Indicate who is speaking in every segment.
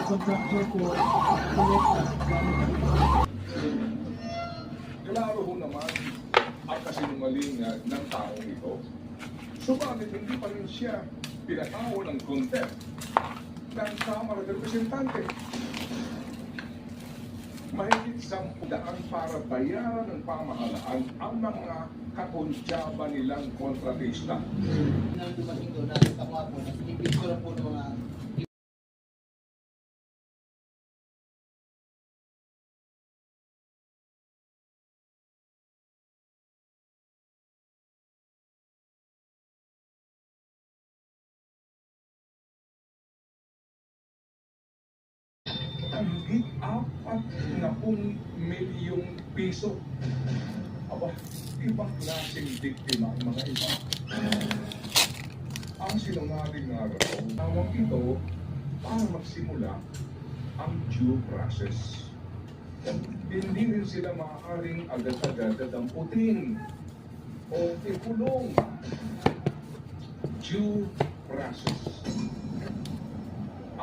Speaker 1: contractor po, kumita.
Speaker 2: Klaro ho naman ang kasinungaling ng taong ito. Subalit hindi pa rin siya pinatawag ng contempt ng Kamara ng Representante. Mahigit 10 para bayaran ng pamahalaan ang mga kakonsyaba nilang kontratista.
Speaker 1: Nang dumating doon, nakita ko nga po, nag-picture po ng mga
Speaker 2: Higit 40 milyong piso. Aba, ibang klaseng biktima ang mga iba. Ang sinungaling nga raw, tawag ito para magsimula ang due process. Hindi rin sila maaaring agad-agad damputin o ikulong. Due process.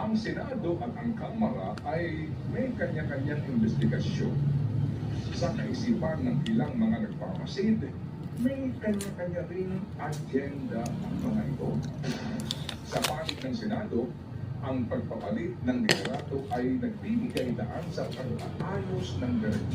Speaker 2: Ang Senado at ang Kamara ay may kanya-kanyang investigasyon sa kaisipan ng ilang mga nagpapamasid. May kanya-kanya ring agenda ang mga ito. Sa panig ng Senado, ang pagpapalit ng liderato ay nagbibigay daan sa pag-aayos ng direksyon.